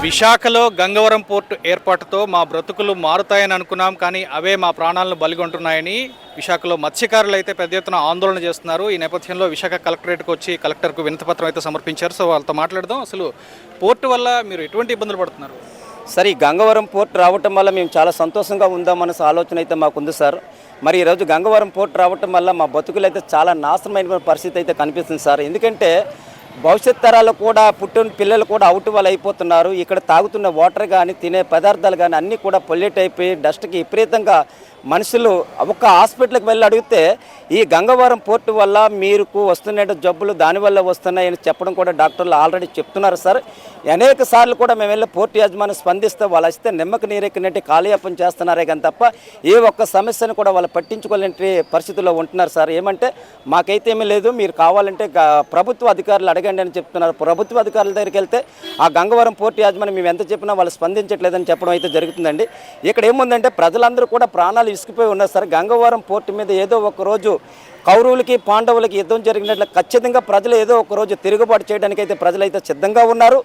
విశాఖలో గంగవరం పోర్టు ఏర్పాటుతో మా బ్రతుకులు మారుతాయని అనుకున్నాం, కానీ అవే మా ప్రాణాలను బలిగొంటున్నాయని విశాఖలో మత్స్యకారులు అయితే పెద్ద ఎత్తున ఆందోళన చేస్తున్నారు. ఈ నేపథ్యంలో విశాఖ కలెక్టరేట్కి వచ్చి కలెక్టర్కు వినతిపత్రం అయితే సమర్పించారు. సో వాళ్ళతో మాట్లాడదాం. అసలు పోర్టు వల్ల మీరు ఎటువంటి ఇబ్బందులు పడుతున్నారు? సార్, ఈ గంగవరం పోర్టు రావటం వల్ల మేము చాలా సంతోషంగా ఉందామన్న ఆలోచన అయితే మాకుంది సార్. మరి ఈరోజు గంగవరం పోర్టు రావటం వల్ల మా బతుకులు అయితే చాలా నాశనమైన పరిస్థితి అయితే కనిపిస్తుంది సార్. ఎందుకంటే భవిష్యత్ తరాలు కూడా పుట్టిన పిల్లలు కూడా అవుట్ వాళ్ళు అయిపోతున్నారు. ఇక్కడ తాగుతున్న వాటర్ కానీ తినే పదార్థాలు కానీ అన్నీ కూడా పొల్యూట్ అయిపోయి డస్ట్కి విపరీతంగా మనుషులు ఒక్క హాస్పిటల్కి వెళ్ళి అడిగితే ఈ గంగవరం పోర్టు వల్ల మీకు వస్తున్న జబ్బులు దానివల్ల వస్తున్నాయని చెప్పడం కూడా డాక్టర్లు ఆల్రెడీ చెప్తున్నారు సార్. అనేక సార్లు కూడా మేము వెళ్ళి పోర్టు యాజమాన్యం స్పందిస్తే వాళ్ళు వస్తే నిమ్మకి నీరెక్కినట్టు కాలయాపన చేస్తున్నారే కానీ తప్ప ఏ ఒక్క సమస్యను కూడా వాళ్ళు పట్టించుకోలేని పరిస్థితుల్లో ఉంటున్నారు సార్. ఏమంటే మాకైతే ఏమీ లేదు, మీరు కావాలంటే ప్రభుత్వ అధికారులు అడగండి అని చెప్తున్నారు. ప్రభుత్వ అధికారుల దగ్గరికి వెళ్తే ఆ గంగవరం పోర్టు యాజమాన్యం మేము ఎంత చెప్పినా వాళ్ళు స్పందించట్లేదని చెప్పడం అయితే జరుగుతుందండి. ఇక్కడ ఏముందంటే ప్రజలందరూ కూడా ప్రాణాలు ఇసుకుపోయి ఉన్నారు సార్. గంగవరం పోర్టు మీద ఏదో ఒక రోజు కౌరవులకి పాండవులకి యుద్ధం జరిగినట్లు ఖచ్చితంగా ప్రజలు ఏదో ఒక రోజు తిరుగుబాటు చేయడానికి అయితే ప్రజలైతే సిద్ధంగా ఉన్నారు.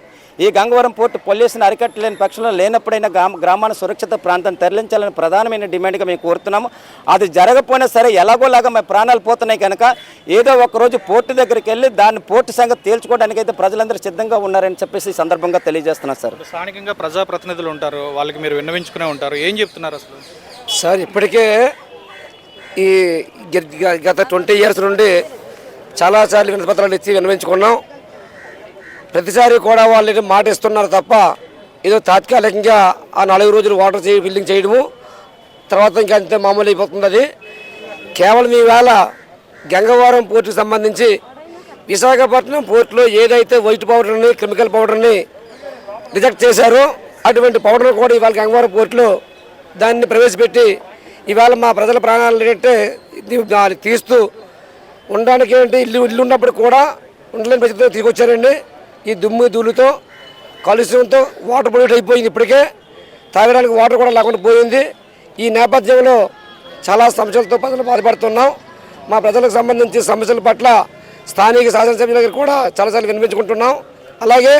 ఈ గంగవరం పోర్టు పొల్యూషన్ అరికట్టలేని పక్షంలో లేనప్పుడైనా గ్రామాన్ని సురక్షిత ప్రాంతం తరలించాలని ప్రధానమైన డిమాండ్గా మేము కోరుతున్నాము. అది జరగకపోయినా సరే ఎలాగోలాగా మా ప్రాణాలు పోతున్నాయి కనుక ఏదో ఒక రోజు పోర్టు దగ్గరికి వెళ్ళి దాన్ని పోర్టు సంగతి తేల్చుకోవడానికి అయితే ప్రజలందరూ సిద్ధంగా ఉన్నారని చెప్పేసి ఈ సందర్భంగా తెలియజేస్తున్నారు సార్. స్థానికంగా ప్రజాప్రతినిధులు ఉంటారు, వాళ్ళకి మీరు విన్నవించుకునే ఉంటారు, ఏం చెప్తున్నారు అసలు? సార్, ఇప్పటికే ఈ గత 20 years నుండి చాలాసార్లు వినతిపత్రాలు ఇచ్చి విన్నవించుకున్నాం. ప్రతిసారి కూడా వాళ్ళు మాట ఇస్తున్నారు తప్ప ఏదో తాత్కాలికంగా ఆ 4 రోజులు వాటర్ ఫిల్లింగ్ చేయడము తర్వాత ఇంకా అంతే మామూలు అయిపోతుంది. అది కేవలం ఈవేళ గంగవరం పోర్టుకు సంబంధించి విశాఖపట్నం పోర్టులో ఏదైతే వైట్ పౌడర్ని కెమికల్ పౌడర్ని రిజెక్ట్ చేశారో అటువంటి పౌడర్ కూడా ఇవాళ గంగవరం పోర్టులో దాన్ని ప్రవేశపెట్టి ఇవాళ మా ప్రజల ప్రాణాలు ఏంటంటే దాన్ని తీస్తూ ఉండడానికి ఏంటి ఇల్లు ఉన్నప్పుడు కూడా ఉండలేని పరిస్థితిలో తీసుకొచ్చారండి. ఈ దుమ్ము ధూళితో కాలుష్యంతో వాటర్ పొల్యూట్ అయిపోయింది. ఇప్పటికే తాగడానికి వాటర్ కూడా లేకుండా పోయింది. ఈ నేపథ్యంలో చాలా సమస్యలతో ప్రజలు బాధపడుతున్నాం. మా ప్రజలకు సంబంధించి సమస్యల పట్ల స్థానిక శాసనసభ్యుల దగ్గర కూడా చాలాసార్లు వినిపించుకుంటున్నాం. అలాగే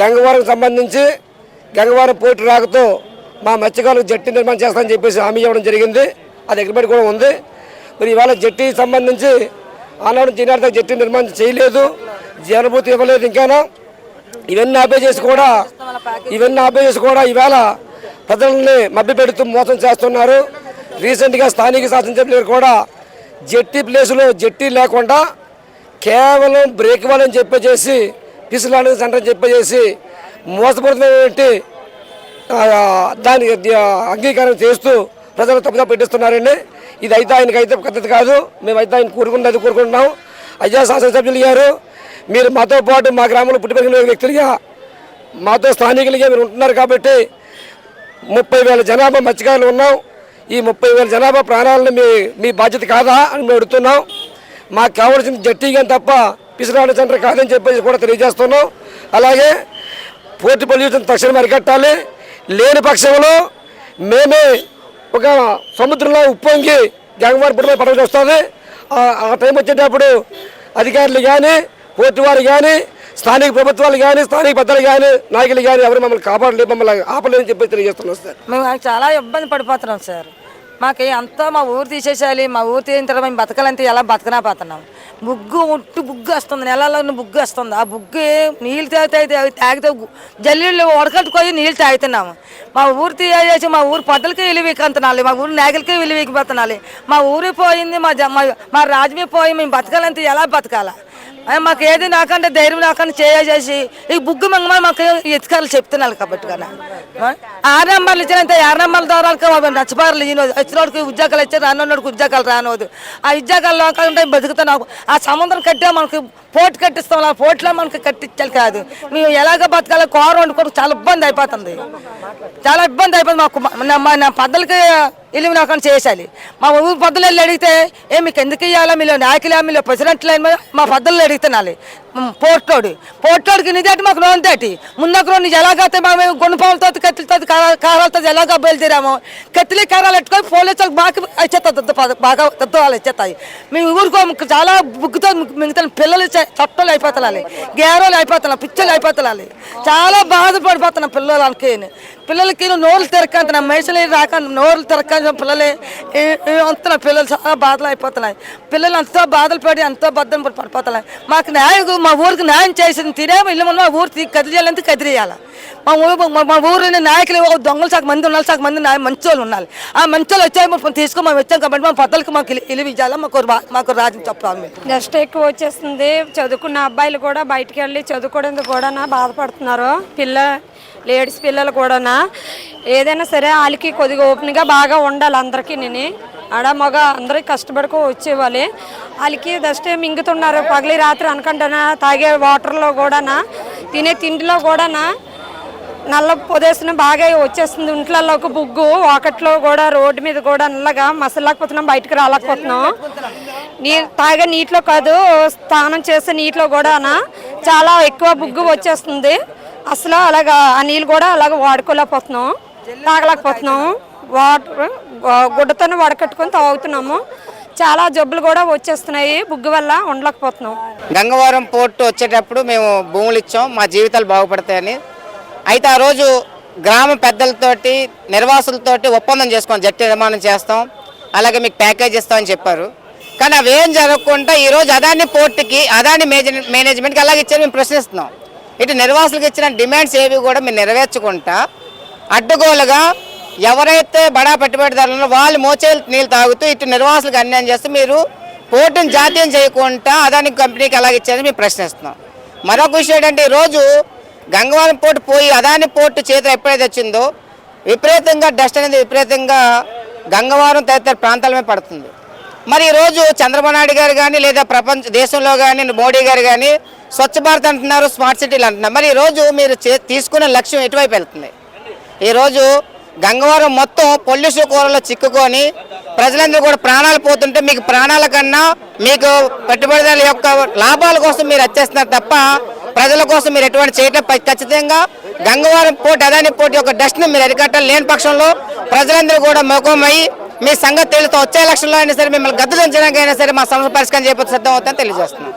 గంగవరం సంబంధించి గంగవరం పోర్టు రాకతో మా మత్స్యకారులకు జట్టి నిర్మాణం చేస్తామని చెప్పేసి హామీ ఇవ్వడం జరిగింది. అది ఎగ్రిమెంట్ కూడా ఉంది. మరి ఇవాళ జట్టి సంబంధించి ఆనాడు జీనార్థ జట్టి నిర్మాణం చేయలేదు, జీవనభూతి ఇవ్వలేదు. ఇంకానూ ఇవన్నీ ఆపేసి కూడా ఇవాళ ప్రజల్ని మభ్య పెడుతూ మోసం చేస్తున్నారు. రీసెంట్గా స్థానిక శాసనసభ్యులు కూడా జట్టి ప్లేసులో జట్టి లేకుండా కేవలం బ్రేక్ వాళ్ళని చెప్పేసి పిసులాంటి సెంటర్ అని చెప్పేసి మోసపడుతున్నటువంటి దానికి అంగీకారం చేస్తూ ప్రజలు తప్పుదా పెట్టిస్తున్నారండి. ఇది అయితే ఆయనకైతే పద్ధతి కాదు. మేమైతే ఆయన కోరుకుంటున్నాం. అయ్యా శాసనసభ్యులు గారు, మీరు మాతో పాటు మా గ్రామంలో పుట్టి పెరిగిన వ్యక్తులుగా మాతో స్థానికులుగా మీరు ఉంటున్నారు కాబట్టి 30,000 జనాభా మత్స్యకారులు ఉన్నాం. ఈ 30,000 జనాభా ప్రాణాలను మీ బాధ్యత కాదా అని మేము అడుగుతున్నాం. మాకు కావాల్సిన జట్టీగా తప్ప పిసిరాడ సెంటర్ కాదని చెప్పేసి కూడా తెలియజేస్తున్నాం. అలాగే పోర్టు పొల్యూషన్ తక్షణం అరికట్టాలి. లేని పక్షంలో మేమే ఒక సముద్రంలో ఉప్పొంగి గంగవరం పోర్టులో పడవలసి వస్తుంది. ఆ టైం వచ్చేటప్పుడు అధికారులు కానీ పోర్టు వారు కానీ స్థానిక ప్రభుత్వాలు కానీ స్థానిక పెద్దలు కానీ నాయకులు కానీ ఎవరు మమ్మల్ని కాపాడలేదు, మమ్మల్ని ఆపలేదని చెప్పి తెలియజేస్తున్నాం సార్. మేము చాలా ఇబ్బంది పడిపోతున్నాం సార్. మాకు అంతా మా ఊరు తీసేసేయాలి, మా ఊరు తీసిన తర్వాత మేము బతకాలంటే ఎలా బతకనాపోతున్నాం. బుగ్గు వస్తుంది, నెలలో బుగ్గు వస్తుంది. ఆ బుగ్గు నీళ్ళు తాగితే జల్లీళ్ళు ఉడకట్టుకొని నీళ్ళు తాగుతున్నాము. మా ఊరు తీసేసి మా ఊరు పొద్దలకి విలువీకంతనాలి, మా ఊరు నేగలకి విలువీకిపోతున్నాలి. మా ఊరి పోయింది, మా రాజ్యమే పోయి మేము బతకాలంటే ఎలా బతకాలా? మాకు ఏది నాకంటే ధైర్యం నాకంటే చేసి ఈ బుగ్గు మంగ మాకు ఎత్తుకారులు చెప్తున్నారు కాబట్టి కదా 6 నెంబర్లు ఇచ్చినంత 6 నెంబర్ల ద్వారా నచ్చబారులు వచ్చినోడికి ఉద్యోగాలు ఇచ్చారు, రానోడికి ఉద్యోగాలు రానోదు. ఆ ఉద్యోగాల్లో కాకుండా బతుకుతున్నాం. ఆ సముద్రం కట్టే మనకి పోటు కట్టిస్తాం, ఆ పోట్లో మనకి కట్టించాలి కాదు. మేము ఎలాగ బతకాలో కూర వండుకోవడం చాలా ఇబ్బంది అయిపోతుంది. చాలా ఇబ్బంది అయిపోతుంది. మాకు నా పద్దలకి ఇల్లు నాకు చేసేయాలి. మా ఊరు పొద్దులు వెళ్ళి అడిగితే మీకు ఎందుకు ఇవ్వాలా, మీలో నాయకులే, మీలో ప్రెసిడెంట్లు మా పొద్దులు అడుగుతున్నాలి. పోర్టోడికి నిదేటి మాకు లోన్ తేటి ముందకు నీకు ఎలాగైతే మేము గుండెపాలతో కత్తులతో కారాలతో ఎలాగో బయలుదేరామో కత్తిలే కారాలు పెట్టుకొని పోలీసులకు బాగా ఇచ్చేస్తుంది, బాగా వాళ్ళు ఇచ్చేస్తాయి. మేము ఊరుకో చాలా బుగ్గుతో మిగతా పిల్లలు చట్టలు అయిపోతున్నాయి, గేరోలు అయిపోతున్నాయి, పిచ్చలు అయిపోతున్నాయి. చాలా బాధపడిపోతున్నాం పిల్లలకి నోరులు తిరగంటున్నాం, మనుషులు రాక నోరులు తిరగ పిల్లలే అంటున్నాయి. పిల్లలు చాలా బాధలు అయిపోతున్నాయి. పిల్లలు ఎంతో బాధలు పడి ఎంతో బద్దం పడిపోతున్నాయి. మాకు న్యాయం మా ఊరికి న్యాయం చేసింది తినేమో ఇల్లు మా ఊరు కదిలియాలంటే కదిలియాలి. మా ఊరిని నాయకులు దొంగలు సగం మంది ఉండాలి, సగం మంది మంచి వాళ్ళు ఉండాలి. ఆ మంచి వాళ్ళు వచ్చాయి తీసుకొని మేము వచ్చాం కాబట్టి మా పొద్దులకి మాకు ఇల్లు ఇవ్వాలి, మాకు రాజు చెప్పాలి. డస్ట్ ఎక్కువ వచ్చేస్తుంది. చదువుకున్న అబ్బాయిలు కూడా బయటికి వెళ్ళి చదువుకోవడానికి కూడా బాధపడుతున్నారు. లేడీస్ పిల్లలు కూడా ఏదైనా సరే వాళ్ళకి కొద్దిగా ఓపెన్గా బాగా ఉండాలి. అందరికీ నేను ఆడ మగ అందరికి కష్టపడుకో వచ్చేవాళ్ళు. వాళ్ళకి డస్ట్ మింగుతున్నారు పగలి రాత్రి అనుకుంటున్నా. తాగే వాటర్లో కూడా తినే తిండిలో కూడా నల్ల పొదేసిన బాగా వచ్చేస్తుంది. ఇంట్లలోకి బుగ్గు వాకట్లో కూడా రోడ్డు మీద కూడా నల్లగా మసలేకపోతున్నాం, బయటకు రాలేకపోతున్నాం. తాగే నీటిలో కాదు స్నానం చేసే నీటిలో కూడా చాలా ఎక్కువ బుగ్గు వచ్చేస్తుంది. అసలు అలాగా ఆ నీళ్ళు కూడా అలాగ వాడుకోలేకపోతున్నాం, తాగలేకపోతున్నాము. వాటర్ గుడ్డతో వడకట్టుకొని తాగుతున్నాము. చాలా జబ్బులు కూడా వచ్చేస్తున్నాయి బుగ్గు వల్ల, ఉండలేకపోతున్నాం. గంగవరం పోర్టు వచ్చేటప్పుడు మేము భూములు ఇచ్చాం, మా జీవితాలు బాగుపడతాయని. అయితే ఆ రోజు గ్రామ పెద్దలతోటి నిర్వాసులతోటి ఒప్పందం చేసుకొని జట్టి నిర్మాణం చేస్తాం, అలాగే మీకు ప్యాకేజ్ ఇస్తామని చెప్పారు. కానీ అవేం జరగకుండా ఈరోజు అదాని పోర్టుకి అదాని మేనేజ్మెంట్కి అలాగే ఇచ్చారు. మేము ప్రశ్నిస్తున్నాం. ఇటు నిర్వాసులకు ఇచ్చిన డిమాండ్స్ ఏవి కూడా మీరు నెరవేర్చుకుంటా అడ్డగోలుగా ఎవరైతే బడా పెట్టుబడిదారులను వాళ్ళు మోచేలు నీళ్ళు తాగుతూ ఇటు నిర్వాసులకు అన్యాయం చేస్తూ మీరు పోర్టును జాతీయం చేయకుండా అదాని కంపెనీకి అలాగే ఇచ్చారని మేము ప్రశ్నిస్తున్నాం. మరొక విషయం ఏంటంటే ఈరోజు గంగవరం పోర్టు పోయి అదాని పోర్టు చేతిలో ఎప్పుడైతే వచ్చిందో విపరీతంగా డస్ట్ అనేది విపరీతంగా గంగవరం తదితర ప్రాంతాల మీద పడుతుంది. మరి ఈరోజు చంద్రబాబు నాయుడు గారు కానీ లేదా దేశంలో కానీ మోడీ గారు కానీ స్వచ్ఛ భారత్ అంటున్నారు, స్మార్ట్ సిటీలు అంటున్నారు. మరి ఈరోజు మీరు తీసుకునే లక్ష్యం ఎటువైపు వెళ్తుంది? ఈరోజు గంగవరం మొత్తం పొల్యూషన్ కూరలో చిక్కుకొని ప్రజలందరూ కూడా ప్రాణాలు పోతుంటే మీకు ప్రాణాల కన్నా మీకు పెట్టుబడిదారుల యొక్క లాభాల కోసం మీరు వచ్చేస్తున్నారు తప్ప ప్రజల కోసం మీరు ఎటువంటి చేయటం ఖచ్చితంగా గంగవరం పోర్టు అదాని పోర్టు యొక్క డస్ట్ని మీరు అరికట్టాలి. లేని పక్షంలో ప్రజలందరూ కూడా మోకమై మీ సంగతి తెలుస్తూ వచ్చే ఎలక్షన్లో అయినా సరే మిమ్మల్ని గద్దె దించడానికి అయినా సరే మా సమస్య పరిష్కారం చేయకపోతే సిద్ధం అవుతుందని తెలియజేస్తున్నాం.